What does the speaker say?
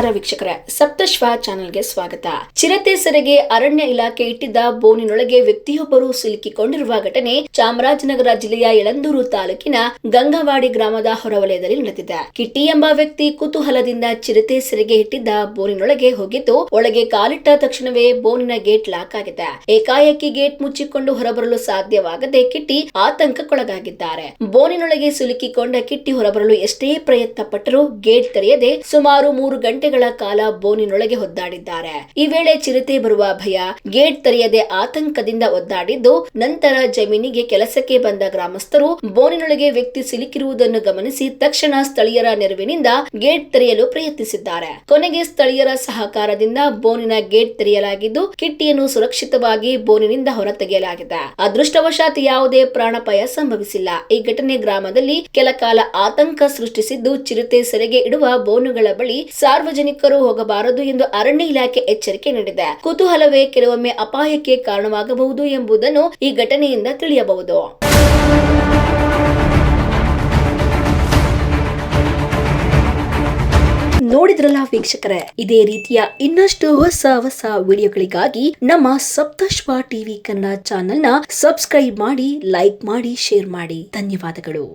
ನಮಸ್ಕಾರ ವೀಕ್ಷಕರೇ, ಸಪ್ತಶ್ವ ಚಾನೆಲ್ಗೆ ಸ್ವಾಗತ. ಚಿರತೆ ಸೆರೆಗೆ ಅರಣ್ಯ ಇಲಾಖೆ ಇಟ್ಟಿದ್ದ ಬೋನಿನೊಳಗೆ ವ್ಯಕ್ತಿಯೊಬ್ಬರು ಸಿಲುಕಿಕೊಂಡಿರುವ ಘಟನೆ ಚಾಮರಾಜನಗರ ಜಿಲ್ಲೆಯ ಯಳಂದೂರು ತಾಲೂಕಿನ ಗಂಗವಾಡಿ ಗ್ರಾಮದ ಹೊರವಲಯದಲ್ಲಿ ನಡೆದಿದೆ. ಕಿಟ್ಟಿ ಎಂಬ ವ್ಯಕ್ತಿ ಕುತೂಹಲದಿಂದ ಚಿರತೆ ಸೆರೆಗೆ ಇಟ್ಟಿದ್ದ ಬೋನಿನೊಳಗೆ ಹೋಗಿದ್ದು, ಒಳಗೆ ಕಾಲಿಟ್ಟ ತಕ್ಷಣವೇ ಬೋನಿನ ಗೇಟ್ ಲಾಕ್ ಆಗಿದೆ. ಏಕಾಏಕಿ ಗೇಟ್ ಮುಚ್ಚಿಕೊಂಡು ಹೊರಬರಲು ಸಾಧ್ಯವಾಗದೆ ಕಿಟ್ಟಿ ಆತಂಕಕ್ಕೊಳಗಾಗಿದ್ದಾರೆ. ಬೋನಿನೊಳಗೆ ಸಿಲುಕಿಕೊಂಡ ಕಿಟ್ಟಿ ಹೊರಬರಲು ಎಷ್ಟೇ ಪ್ರಯತ್ನ ಪಟ್ಟರೂ ಗೇಟ್ ತೆರೆಯದೆ ಸುಮಾರು 3 ಗಂಟೆಗಳ ಕಾಲ ಬೋನಿನೊಳಗೆ ಒದ್ದಾಡಿದ್ದಾರೆ. ಈ ವೇಳೆ ಚಿರತೆ ಬರುವ ಭಯ, ಗೇಟ್ ತೆರೆಯದೆ ಆತಂಕದಿಂದ ಒದ್ದಾಡಿದ್ದು, ನಂತರ ಜಮೀನಿಗೆ ಕೆಲಸಕ್ಕೆ ಬಂದ ಗ್ರಾಮಸ್ಥರು ಬೋನಿನೊಳಗೆ ವ್ಯಕ್ತಿ ಸಿಲುಕಿರುವುದನ್ನು ಗಮನಿಸಿ ತಕ್ಷಣ ಸ್ಥಳೀಯರ ನೆರವಿನಿಂದ ಗೇಟ್ ತೆರೆಯಲು ಪ್ರಯತ್ನಿಸಿದ್ದಾರೆ. ಕೊನೆಗೆ ಸ್ಥಳೀಯರ ಸಹಕಾರದಿಂದ ಬೋನಿನ ಗೇಟ್ ತೆರೆಯಲಾಗಿದ್ದು, ಕಿಟ್ಟಿಯನ್ನು ಸುರಕ್ಷಿತವಾಗಿ ಬೋನಿನಿಂದ ಹೊರತೆಗೆಯಲಾಗಿದೆ. ಅದೃಷ್ಟವಶಾತ್ ಯಾವುದೇ ಪ್ರಾಣಾಪಾಯ ಸಂಭವಿಸಿಲ್ಲ. ಈ ಘಟನೆ ಗ್ರಾಮದಲ್ಲಿ ಕೆಲ ಕಾಲ ಆತಂಕ ಸೃಷ್ಟಿಸಿದ್ದು, ಚಿರತೆ ಸೆರೆಗೆ ಇಡುವ ಬೋನುಗಳ ಬಳಿ ಸಾರ್ವಜನಿಕರು ಹೋಗಬಾರದು ಎಂದು ಅರಣ್ಯ ಇಲಾಖೆ ಎಚ್ಚರಿಕೆ ನೀಡಿದೆ. ಕುತೂಹಲವೇ ಕೆಲವೊಮ್ಮೆ ಅಪಾಯಕ್ಕೆ ಕಾರಣವಾಗಬಹುದು ಎಂಬುದನ್ನು ಈ ಘಟನೆಯಿಂದ ತಿಳಿಯಬಹುದು. ನೋಡಿದ್ರಲ್ಲ ವೀಕ್ಷಕರೇ, ಇದೇ ರೀತಿಯ ಇನ್ನಷ್ಟು ಹೊಸ ವಿಡಿಯೋಗಳಿಗಾಗಿ ನಮ್ಮ ಸಪ್ತಶ್ವ ಟಿವಿ ಕನ್ನಡ ಚಾನೆಲ್ನ ಸಬ್ಸ್ಕ್ರೈಬ್ ಮಾಡಿ, ಲೈಕ್ ಮಾಡಿ, ಶೇರ್ ಮಾಡಿ. ಧನ್ಯವಾದಗಳು.